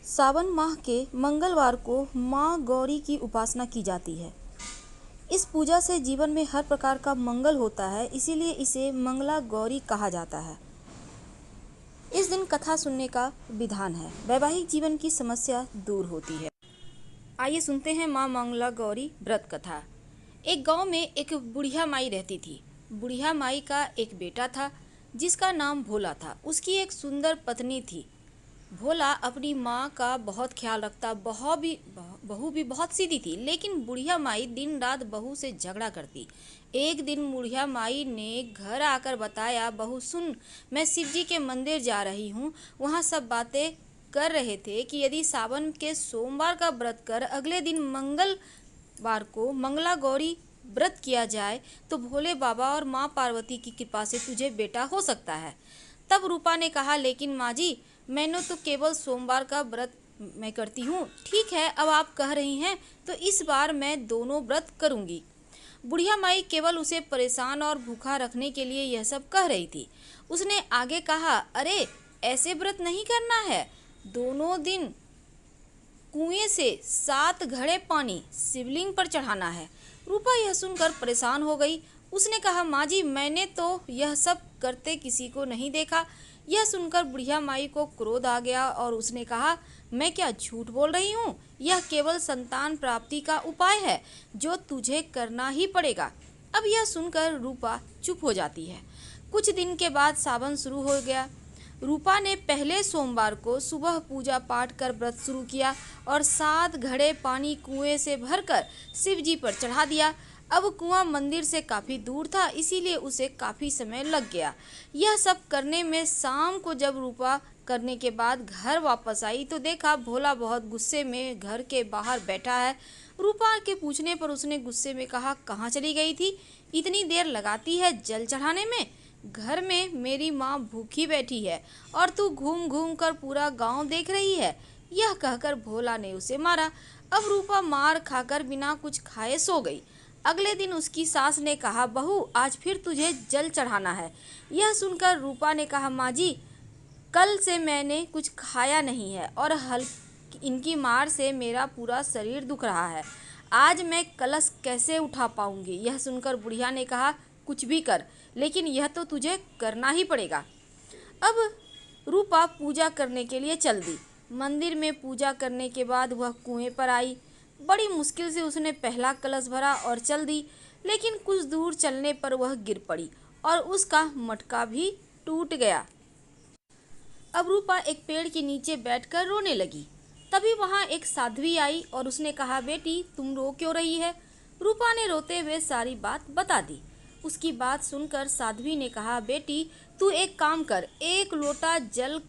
सावन माह के मंगलवार को माँ गौरी की उपासना की जाती है। इस पूजा से जीवन में हर प्रकार का मंगल होता है, इसीलिए इसे मंगला गौरी कहा जाता है। इस दिन कथा सुनने का विधान है, वैवाहिक जीवन की समस्या दूर होती है। आइए सुनते हैं माँ मंगला गौरी व्रत कथा। एक गांव में एक बुढ़िया माई रहती थी। बुढ़िया माई का एक बेटा था जिसका नाम भोला था। उसकी एक सुंदर पत्नी थी। भोला अपनी माँ का बहुत ख्याल रखता। बहू भी बहुत सीधी थी, लेकिन बुढ़िया माई दिन रात बहू से झगड़ा करती। एक दिन बुढ़िया माई ने घर आकर बताया, बहू सुन, मैं शिव जी के मंदिर जा रही हूँ। वहाँ सब बातें कर रहे थे कि यदि सावन के सोमवार का व्रत कर अगले दिन मंगलवार को मंगला गौरी व्रत किया जाए तो भोले बाबा और माँ पार्वती की कृपा से तुझे बेटा हो सकता है। तब रूपा ने कहा, लेकिन माँ जी, मैंने तो केवल सोमवार का व्रत मैं करती हूँ। ठीक है, अब आप कह रही हैं तो इस बार मैं दोनों व्रत करूँगी। बुढ़िया माई केवल उसे परेशान और भूखा रखने के लिए यह सब कह रही थी। उसने आगे कहा, अरे ऐसे व्रत नहीं करना है। दोनों दिन कुएं से 7 घड़े पानी शिवलिंग पर चढ़ाना है। रूपा यह सुनकर परेशान हो गई। उसने कहा, माँ जी, मैंने तो यह सब करते किसी को नहीं देखा। यह सुनकर बुढ़िया माई को क्रोध आ गया और उसने कहा, मैं क्या झूठ बोल रही हूँ? यह केवल संतान प्राप्ति का उपाय है जो तुझे करना ही पड़ेगा। अब यह सुनकर रूपा चुप हो जाती है। कुछ दिन के बाद सावन शुरू हो गया। रूपा ने पहले सोमवार को सुबह पूजा पाठ कर व्रत शुरू किया और 7 घड़े पानी कुएं से भरकर शिव जी पर चढ़ा दिया। अब कुआं मंदिर से काफ़ी दूर था, इसीलिए उसे काफ़ी समय लग गया। यह सब करने में शाम को जब रूपा करने के बाद घर वापस आई तो देखा भोला बहुत गुस्से में घर के बाहर बैठा है। रूपा के पूछने पर उसने गुस्से में कहा, कहाँ चली गई थी? इतनी देर लगाती है जल चढ़ाने में? घर में मेरी माँ भूखी बैठी है और तू घूम घूम कर पूरा गांव देख रही है। यह कहकर भोला ने उसे मारा। अब रूपा मार खाकर बिना कुछ खाए सो गई। अगले दिन उसकी सास ने कहा, बहू, आज फिर तुझे जल चढ़ाना है। यह सुनकर रूपा ने कहा, माँ जी, कल से मैंने कुछ खाया नहीं है और इनकी मार से मेरा पूरा शरीर दुख रहा है। आज मैं कलश कैसे उठा पाऊंगी? यह सुनकर बुढ़िया ने कहा, कुछ भी कर, लेकिन यह तो तुझे करना ही पड़ेगा। अब रूपा पूजा करने के लिए चल दी। मंदिर में पूजा करने के बाद वह कुएं पर आई। बड़ी मुश्किल से उसने पहला कलश भरा और चल दी, लेकिन कुछ दूर चलने पर वह गिर पड़ी और उसका मटका भी टूट गया। अब रूपा एक पेड़ के नीचे बैठकर रोने लगी। तभी वहां एक साध्वी आई और उसने कहा, बेटी, तुम रो क्यों रही है? रूपा ने रोते हुए सारी बात बता दी। उसकी बात सुनकर साध्वी ने कहा, बेटी, तू एक काम कर, 1 लोटा जल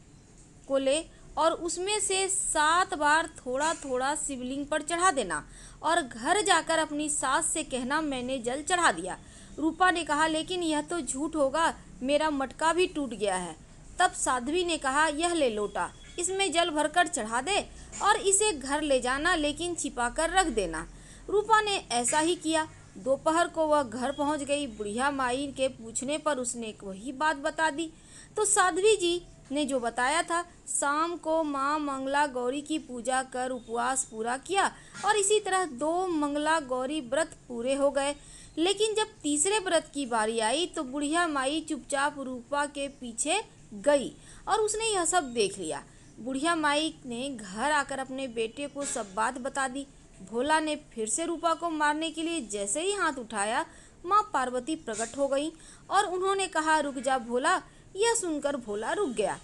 को ले और उसमें से 7 बार थोड़ा थोड़ा शिवलिंग पर चढ़ा देना और घर जाकर अपनी सास से कहना, मैंने जल चढ़ा दिया। रूपा ने कहा, लेकिन यह तो झूठ होगा, मेरा मटका भी टूट गया है। तब साध्वी ने कहा, यह ले लोटा, इसमें जल भरकर चढ़ा दे और इसे घर ले जाना, लेकिन छिपा कर रख देना। रूपा ने ऐसा ही किया। दोपहर को वह घर पहुंच गई। बुढ़िया माई के पूछने पर उसने वही बात बता दी। तो साध्वी जी ने जो बताया था, शाम को माँ मंगला गौरी की पूजा कर उपवास पूरा किया और इसी तरह 2 मंगला गौरी व्रत पूरे हो गए। लेकिन जब तीसरे व्रत की बारी आई तो बुढ़िया माई चुपचाप रूपा के पीछे गई और उसने यह सब देख लिया। बुढ़िया माई ने घर आकर अपने बेटे को सब बात बता दी। भोला ने फिर से रूपा को मारने के लिए जैसे ही हाथ उठाया, माँ पार्वती प्रकट हो गई और उन्होंने कहा, रुक जा भोला। यह सुनकर भोला रुक गया।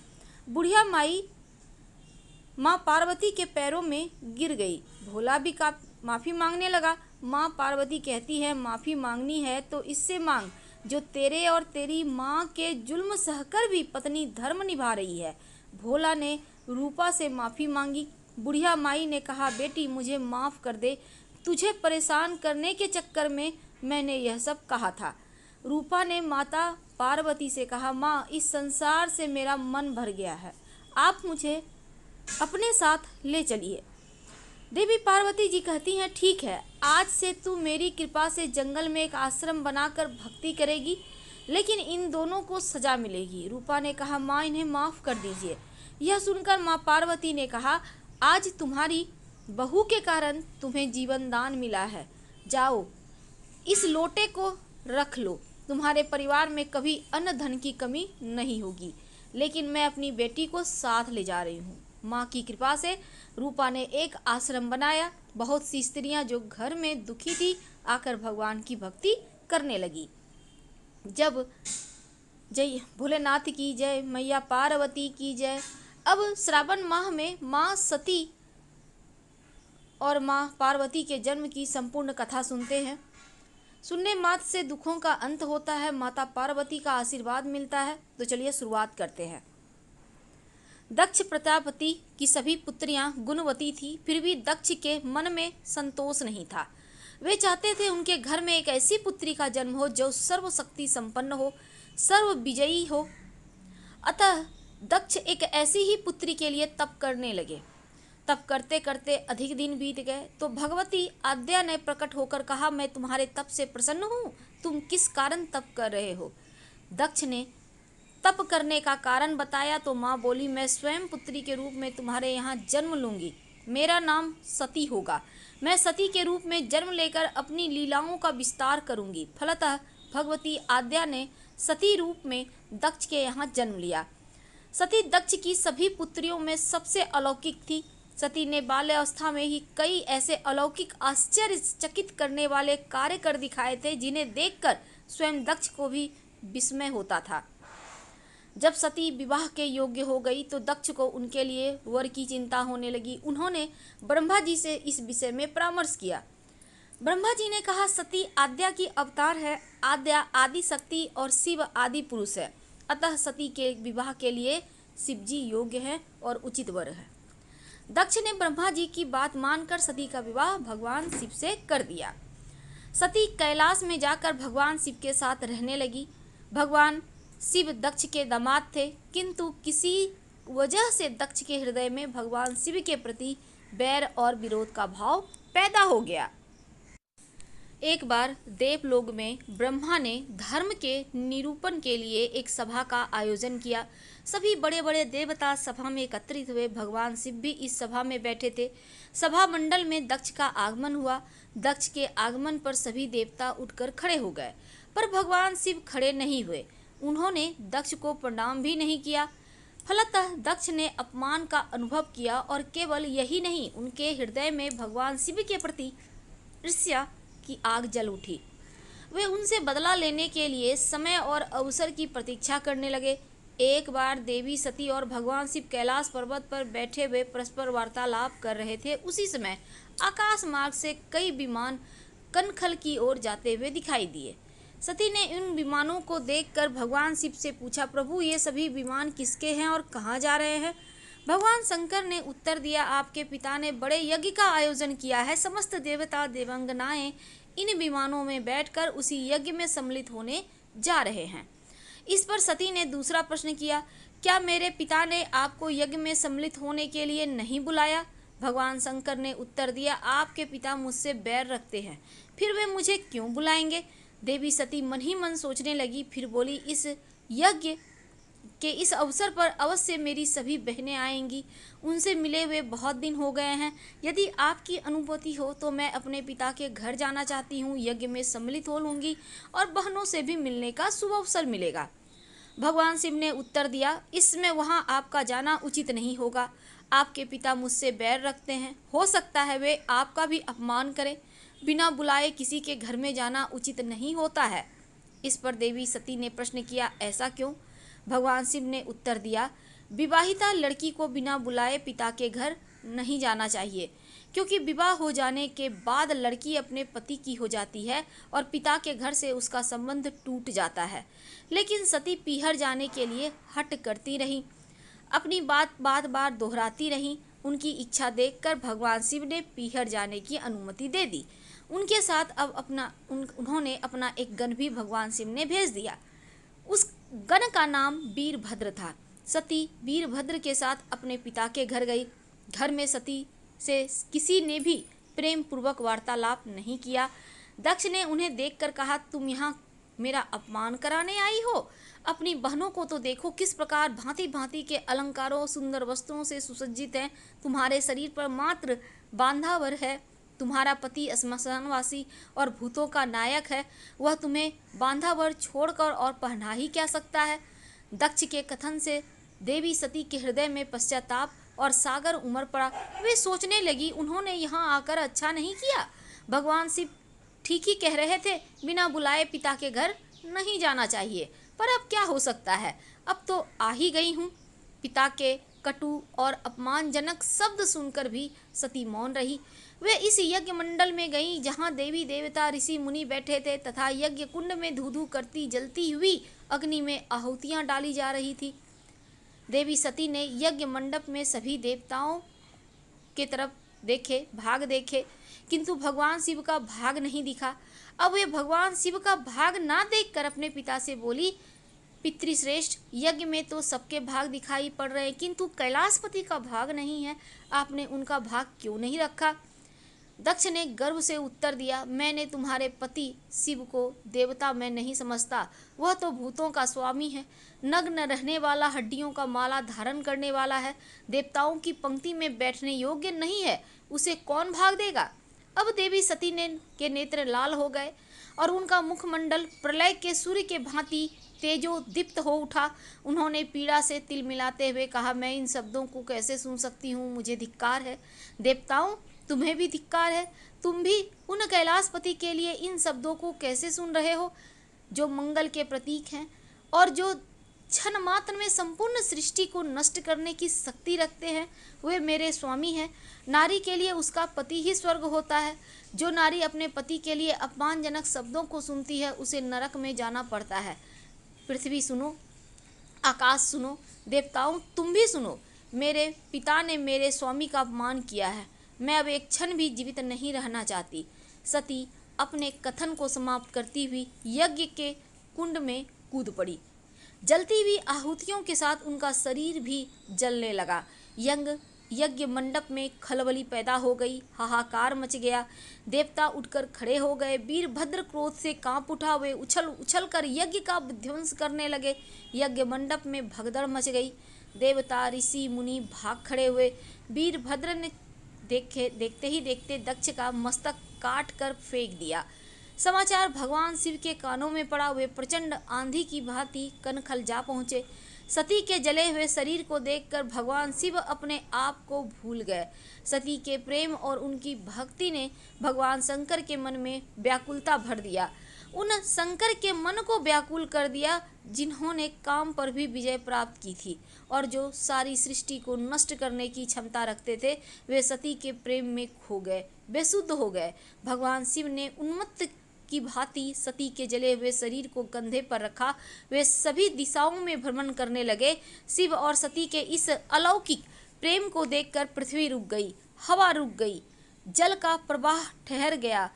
बुढ़िया माई माँ पार्वती के पैरों में गिर गई। भोला भी माफ़ी मांगने लगा। माँ पार्वती कहती है, माफ़ी मांगनी है तो इससे मांग जो तेरे और तेरी माँ के जुल्म सहकर भी पत्नी धर्म निभा रही है। भोला ने रूपा से माफ़ी मांगी। बुढ़िया माई ने कहा, बेटी, मुझे माफ़ कर दे, तुझे परेशान करने के चक्कर में मैंने यह सब कहा था। रूपा ने माता पार्वती से कहा, माँ, इस संसार से मेरा मन भर गया है, आप मुझे अपने साथ ले चलिए। देवी पार्वती जी कहती हैं, ठीक है, आज से तू मेरी कृपा से जंगल में एक आश्रम बनाकर भक्ति करेगी, लेकिन इन दोनों को सजा मिलेगी। रूपा ने कहा, माँ, इन्हें माफ़ कर दीजिए। यह सुनकर माँ पार्वती ने कहा, आज तुम्हारी बहू के कारण तुम्हें जीवन दान मिला है, जाओ इस लोटे को रख लो, तुम्हारे परिवार में कभी अन्न धन की कमी नहीं होगी। लेकिन मैं अपनी बेटी को साथ ले जा रही हूँ। माँ की कृपा से रूपा ने एक आश्रम बनाया। बहुत सी स्त्रियां जो घर में दुखी थी आकर भगवान की भक्ति करने लगी। जब जय भोलेनाथ की जय, मैया पार्वती की जय। अब श्रावण माह में माँ सती और माँ पार्वती के जन्म की संपूर्ण कथा सुनते हैं। सुनने मात्र से दुखों का अंत होता है, माता पार्वती का आशीर्वाद मिलता है। तो चलिए शुरुआत करते हैं। दक्ष प्रजापति की सभी पुत्रियां गुणवती थी, फिर भी दक्ष के मन में संतोष नहीं था। वे चाहते थे उनके घर में एक ऐसी पुत्री का जन्म हो जो सर्वशक्ति संपन्न हो, सर्व विजयी हो। अतः दक्ष एक ऐसी ही पुत्री के लिए तप करने लगे। तप करते करते अधिक दिन बीत गए तो भगवती आद्या ने प्रकट होकर कहा, मैं तुम्हारे तप से प्रसन्न हूँ, तुम किस कारण तप कर रहे हो। दक्ष ने तप करने का कारण बताया तो माँ बोली, मैं स्वयं पुत्री के रूप में तुम्हारे यहाँ जन्म लूंगी, मेरा नाम सती होगा। मैं सती के रूप में जन्म लेकर अपनी लीलाओं का विस्तार करूंगी। फलतः भगवती आद्या ने सती रूप में दक्ष के यहाँ जन्म लिया। सती दक्ष की सभी पुत्रियों में सबसे अलौकिक थी। सती ने बाल्यावस्था में ही कई ऐसे अलौकिक आश्चर्यचकित करने वाले कार्य कर दिखाए थे जिन्हें देखकर स्वयं दक्ष को भी विस्मय होता था। जब सती विवाह के योग्य हो गई तो दक्ष को उनके लिए वर की चिंता होने लगी। उन्होंने ब्रह्मा जी से इस विषय में परामर्श किया। ब्रह्मा जी ने कहा, सती आद्या की अवतार है, आद्या आदि शक्ति और शिव आदि पुरुष है, अतः सती के विवाह के लिए शिव जी योग्य है और उचित वर है। दक्ष ने ब्रह्मा जी की बात मानकर सती का विवाह भगवान शिव से कर दिया। सती कैलाश में जाकर भगवान शिव के साथ रहने लगी। भगवान शिव दक्ष के दामाद थे, किंतु किसी वजह से दक्ष के हृदय में भगवान शिव के प्रति बैर और विरोध का भाव पैदा हो गया। एक बार देवलोक में ब्रह्मा ने धर्म के निरूपण के लिए एक सभा का आयोजन किया। सभी बड़े बड़े देवता सभा में एकत्रित हुए। भगवान शिव भी इस सभा में बैठे थे। सभा मंडल में दक्ष का आगमन हुआ। दक्ष के आगमन पर सभी देवता उठकर खड़े हो गए, पर भगवान शिव खड़े नहीं हुए। उन्होंने दक्ष को प्रणाम भी नहीं किया। फलतः दक्ष ने अपमान का अनुभव किया और केवल यही नहीं, उनके हृदय में भगवान शिव के प्रति ईर्ष्या की आग जल उठी। वे उनसे बदला लेने के लिए समय और अवसर की प्रतीक्षा करने लगे। एक बार देवी सती और भगवान शिव कैलाश पर्वत पर बैठे हुए परस्पर वार्तालाप कर रहे थे। उसी समय आकाश मार्ग से कई विमान कनखल की ओर जाते हुए दिखाई दिए। सती ने उन विमानों को देखकर भगवान शिव से पूछा, प्रभु ये सभी विमान किसके हैं और कहाँ जा रहे हैं। भगवान शंकर ने उत्तर दिया, आपके पिता ने बड़े यज्ञ का आयोजन किया है। समस्त देवता देवांगनाएं इन विमानों में बैठकर उसी यज्ञ में सम्मिलित होने जा रहे हैं। इस पर सती ने दूसरा प्रश्न किया, क्या मेरे पिता ने आपको यज्ञ में सम्मिलित होने के लिए नहीं बुलाया। भगवान शंकर ने उत्तर दिया, आपके पिता मुझसे बैर रखते हैं, फिर वे मुझे क्यों बुलाएंगे। देवी सती मन ही मन सोचने लगी, फिर बोली, इस यज्ञ के इस अवसर पर अवश्य मेरी सभी बहनें आएंगी। उनसे मिले हुए बहुत दिन हो गए हैं। यदि आपकी अनुमति हो तो मैं अपने पिता के घर जाना चाहती हूँ। यज्ञ में सम्मिलित हो लूँगी और बहनों से भी मिलने का शुभ अवसर मिलेगा। भगवान शिव ने उत्तर दिया, इसमें वहाँ आपका जाना उचित नहीं होगा। आपके पिता मुझसे बैर रखते हैं, हो सकता है वे आपका भी अपमान करें। बिना बुलाए किसी के घर में जाना उचित नहीं होता है। इस पर देवी सती ने प्रश्न किया, ऐसा क्यों। भगवान शिव ने उत्तर दिया, विवाहिता लड़की को बिना बुलाए पिता के घर नहीं जाना चाहिए, क्योंकि विवाह हो जाने के बाद लड़की अपने पति की हो जाती है और पिता के घर से उसका संबंध टूट जाता है। लेकिन सती पीहर जाने के लिए हट करती रही, अपनी बात बार बार दोहराती रही। उनकी इच्छा देखकर भगवान शिव ने पीहर जाने की अनुमति दे दी। उनके साथ अब उन्होंने अपना एक गण भी भगवान शिव ने भेज दिया। उस गण का नाम वीरभद्र था। सती वीरभद्र के साथ अपने पिता के घर गई। घर में सती से किसी ने भी प्रेम पूर्वक वार्तालाप नहीं किया। दक्ष ने उन्हें देखकर कहा, तुम यहाँ मेरा अपमान कराने आई हो? अपनी बहनों को तो देखो किस प्रकार भांति भांति के अलंकारों सुंदर वस्त्रों से सुसज्जित हैं। तुम्हारे शरीर पर मात्र बांधावर है। तुम्हारा पति श्मशानवासी और भूतों का नायक है। वह तुम्हें बांधावर छोड़कर और पहना ही क्या सकता है? दक्ष के कथन से देवी सती के हृदय में पश्चाताप और सागर उमड़ पड़ा। वे सोचने लगी, उन्होंने यहाँ आकर अच्छा नहीं किया। भगवान शिव ठीक ही कह रहे थे, बिना बुलाए पिता के घर नहीं जाना चाहिए। पर अब क्या हो सकता है, अब तो आ ही गई हूँ। पिता के कटु और अपमानजनक शब्द सुनकर भी सती मौन रही। वे इस यज्ञ मंडल में गईं जहाँ देवी देवता ऋषि मुनि बैठे थे तथा यज्ञ कुंड में धू धू करती जलती हुई अग्नि में आहुतियाँ डाली जा रही थी। देवी सती ने यज्ञ मंडप में सभी देवताओं के तरफ भाग देखे, किंतु भगवान शिव का भाग नहीं दिखा। अब वे भगवान शिव का भाग ना देखकर अपने पिता से बोली, पितृश्रेष्ठ, यज्ञ में तो सबके भाग दिखाई पड़ रहे हैं, किंतु कैलाशपति का भाग नहीं है। आपने उनका भाग क्यों नहीं रखा? दक्ष ने गर्व से उत्तर दिया, मैंने तुम्हारे पति शिव को देवता मैं नहीं समझता। वह तो भूतों का स्वामी है, नग्न रहने वाला, हड्डियों का माला धारण करने वाला है, देवताओं की पंक्ति में बैठने योग्य नहीं है। उसे कौन भाग देगा? अब देवी सती के नेत्र लाल हो गए और उनका मुखमंडल प्रलय के सूर्य के भांति तेजो दीप्त हो उठा। उन्होंने पीड़ा से तिल मिलाते हुए कहा, मैं इन शब्दों को कैसे सुन सकती हूँ? मुझे धिक्कार है। देवताओं, तुम्हें भी धिक्कार है। तुम भी उन कैलाशपति के लिए इन शब्दों को कैसे सुन रहे हो, जो मंगल के प्रतीक हैं और जो क्षण मात्र में संपूर्ण सृष्टि को नष्ट करने की शक्ति रखते हैं। वे मेरे स्वामी हैं। नारी के लिए उसका पति ही स्वर्ग होता है। जो नारी अपने पति के लिए अपमानजनक शब्दों को सुनती है, उसे नरक में जाना पड़ता है। पृथ्वी सुनो, आकाश सुनो, देवताओं तुम भी सुनो। मेरे पिता ने मेरे स्वामी का अपमान किया है। मैं अब एक क्षण भी जीवित नहीं रहना चाहती। सती अपने कथन को समाप्त करती हुई यज्ञ के कुंड में कूद पड़ी। जलती हुई आहुतियों के साथ उनका शरीर भी जलने लगा। यज्ञ मंडप में खलबली पैदा हो गई, हाहाकार मच गया। देवता उठकर खड़े हो गए। वीरभद्र क्रोध से कांप उठा। वे उछल उछल कर यज्ञ का विध्वंस करने लगे। यज्ञ मंडप में भगदड़ मच गई। देवता ऋषि मुनि भाग खड़े हुए। वीरभद्र ने देखते ही देखते दक्ष का मस्तक काट कर फेंक दिया। समाचार भगवान शिव के कानों में पड़ा। वे प्रचंड आंधी की भांति कनखल जा पहुँचे। सती के जले हुए शरीर को देखकर भगवान शिव अपने आप को भूल गए। सती के प्रेम और उनकी भक्ति ने भगवान शंकर के मन में व्याकुलता भर दिया। उन शंकर के मन को व्याकुल कर दिया जिन्होंने काम पर भी विजय प्राप्त की थी और जो सारी सृष्टि को नष्ट करने की क्षमता रखते थे। वे सती के प्रेम में खो गए, बेसुध हो गए। भगवान शिव ने उन्मत्त की भांति सती के जले हुए शरीर को कंधे पर रखा। वे सभी दिशाओं में भ्रमण करने लगे। शिव और सती के इस अलौकिक प्रेम को देखकर पृथ्वी रुक गई, हवा रुक गई, जल का प्रवाह ठहर गया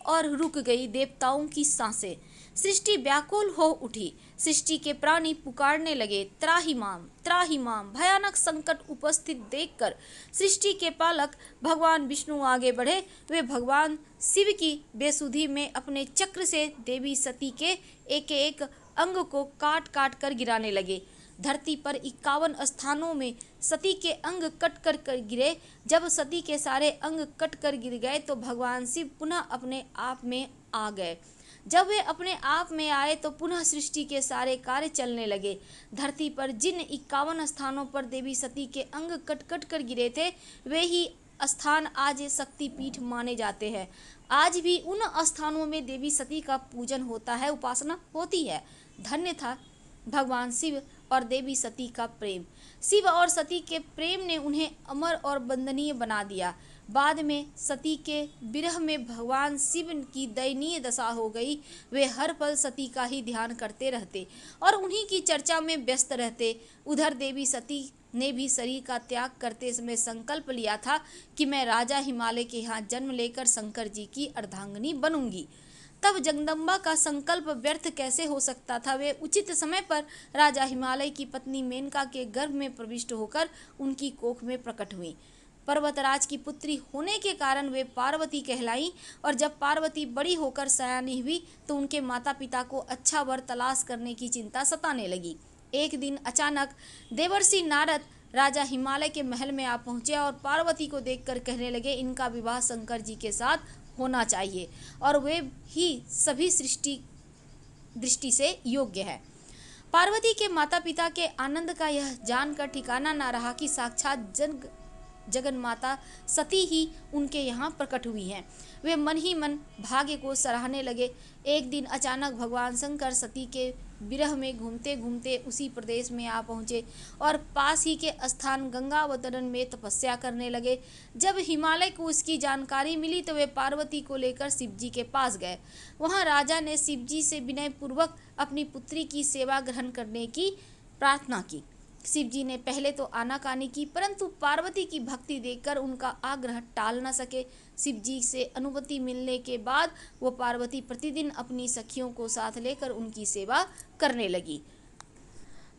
और रुक गई देवताओं की सांसें। सृष्टि व्याकुल हो उठी। सृष्टि के प्राणी पुकारने लगे, त्राहिमाम त्राहिमाम। भयानक संकट उपस्थित देखकर सृष्टि के पालक भगवान विष्णु आगे बढ़े। वे भगवान शिव की बेसुधी में अपने चक्र से देवी सती के एक अंग को काट काट कर गिराने लगे। धरती पर 51 स्थानों में सती के अंग कट कर गिरे। जब सती के सारे अंग कट कर गिर गए तो भगवान शिव पुनः अपने आप में आ गए। जब वे अपने आप में आए तो पुनः सृष्टि के सारे कार्य चलने लगे। धरती पर जिन 51 स्थानों पर देवी सती के अंग कट कट कर गिरे थे, वे ही स्थान आज शक्तिपीठ माने जाते हैं। आज भी उन स्थानों में देवी सती का पूजन होता है, उपासना होती है। धन्य था भगवान शिव और देवी सती का प्रेम। शिव और सती के प्रेम ने उन्हें अमर और वंदनीय बना दिया। बाद में सती के विरह में भगवान शिव की दयनीय दशा हो गई। वे हर पल सती का ही ध्यान करते रहते और उन्हीं की चर्चा में व्यस्त रहते। उधर देवी सती ने भी शरीर का त्याग करते समय संकल्प लिया था कि मैं राजा हिमालय के यहाँ जन्म लेकर शंकर जी की अर्धांगिनी बनूंगी। तब जगदम्बा का संकल्प व्यर्थ कैसे हो सकता था। वे उचित समय पर राजा हिमालय की पत्नी मेनका के गर्भ में प्रविष्ट होकर उनकी कोख में प्रकट हुई। पर्वतराज की पुत्री होने के कारण वे पार्वती कहलाई। और जब पार्वती बड़ी होकर सयानी हुई तो उनके माता पिता को अच्छा वर तलाश करने की चिंता सताने लगी। एक दिन अचानक देवर्षि नारद राजा हिमालय के महल में आ पहुंचे और पार्वती को देखकर कहने लगे, इनका विवाह शंकर जी के साथ होना चाहिए और वे ही सभी सृष्टि दृष्टि से योग्य है। पार्वती के माता पिता के आनंद का यह जानकर ठिकाना ना रहा कि साक्षात जगन माता सती ही उनके यहाँ प्रकट हुई हैं। वे मन ही मन भाग्य को सराहने लगे। एक दिन अचानक भगवान शंकर सती के विरह में घूमते घूमते उसी प्रदेश में आ पहुँचे और पास ही के स्थान गंगावतरण में तपस्या करने लगे। जब हिमालय को उसकी जानकारी मिली तो वे पार्वती को लेकर शिव जी के पास गए। वहाँ राजा ने शिव जी से विनयपूर्वक अपनी पुत्री की सेवा ग्रहण करने की प्रार्थना की। शिव जी ने पहले तो आनाकानी की, परंतु पार्वती की भक्ति देखकर उनका आग्रह टाल न सके। शिव जी से अनुमति मिलने के बाद वो पार्वती प्रतिदिन अपनी सखियों को साथ लेकर उनकी सेवा करने लगी।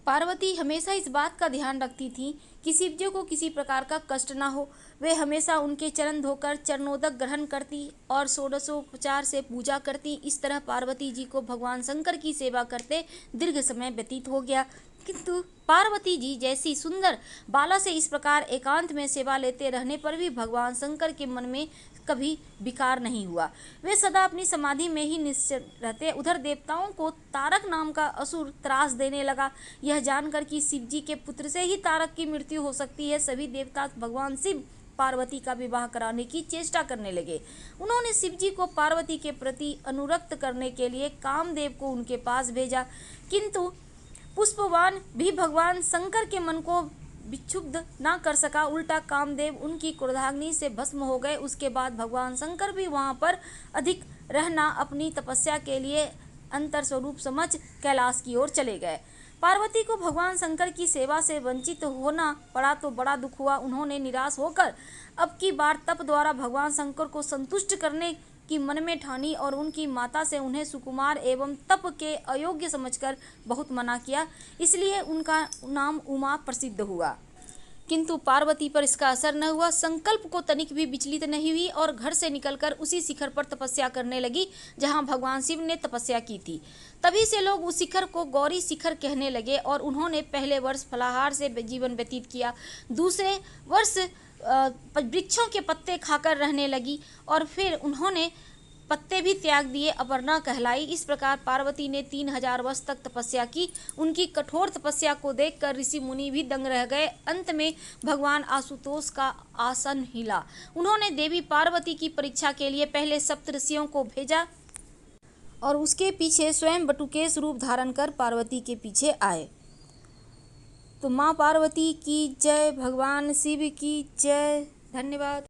पार्वती हमेशा इस बात का ध्यान रखती थी कि शिव जी को किसी प्रकार का कष्ट ना हो। वे हमेशा उनके चरण धोकर चरणोदक ग्रहण करती और षोडशोपचार से पूजा करती। इस तरह पार्वती जी को भगवान शंकर की सेवा करते दीर्घ समय व्यतीत हो गया। किंतु पार्वती जी जैसी सुंदर बाला से इस प्रकार एकांत में सेवा लेते रहने पर भी भगवान शंकर के मन में कभी विकार नहीं हुआ। वे सदा अपनी समाधि में ही निश्चल रहते। उधर देवताओं को तारक नाम का असुर त्रास देने लगा। यह जानकर कि शिव जी के पुत्र से ही तारक की मृत्यु हो सकती है, सभी देवता भगवान शिव पार्वती का विवाह कराने की चेष्टा करने लगे। उन्होंने शिव जी को पार्वती के प्रति अनुरक्त करने के लिए कामदेव को उनके पास भेजा, किंतु पुष्पवान भी भगवान शंकर के मन को विक्षुब्ध न कर सका। उल्टा कामदेव उनकी क्रोधाग्नि से भस्म हो गए। उसके बाद भगवान शंकर भी वहां पर अधिक रहना अपनी तपस्या के लिए अंतर स्वरूप समझ कैलाश की ओर चले गए। पार्वती को भगवान शंकर की सेवा से वंचित होना पड़ा तो बड़ा दुख हुआ। उन्होंने निराश होकर अब की बार तप द्वारा भगवान शंकर को संतुष्ट करने की मन में ठानी और उनकी माता से उन्हें सुकुमार एवं तप के अयोग्य समझकर बहुत मना किया। इसलिए उनका नाम उमा प्रसिद्ध हुआ। किंतु पार्वती पर इसका असर न हुआ। संकल्प को तनिक भी विचलित नहीं हुई और घर से निकलकर उसी शिखर पर तपस्या करने लगी जहां भगवान शिव ने तपस्या की थी। तभी से लोग उस शिखर को गौरी शिखर कहने लगे और उन्होंने पहले वर्ष फलाहार से जीवन व्यतीत किया, दूसरे वर्ष वृक्षों के पत्ते खाकर रहने लगी और फिर उन्होंने पत्ते भी त्याग दिए, अपर्णा कहलाई। इस प्रकार पार्वती ने 3000 वर्ष तक तपस्या की। उनकी कठोर तपस्या को देखकर ऋषि मुनि भी दंग रह गए। अंत में भगवान आशुतोष का आसन हिला। उन्होंने देवी पार्वती की परीक्षा के लिए पहले सप्तऋषियों को भेजा और उसके पीछे स्वयं बटुकेश रूप धारण कर पार्वती के पीछे आए। तो माँ पार्वती की जय, भगवान शिव की जय। धन्यवाद।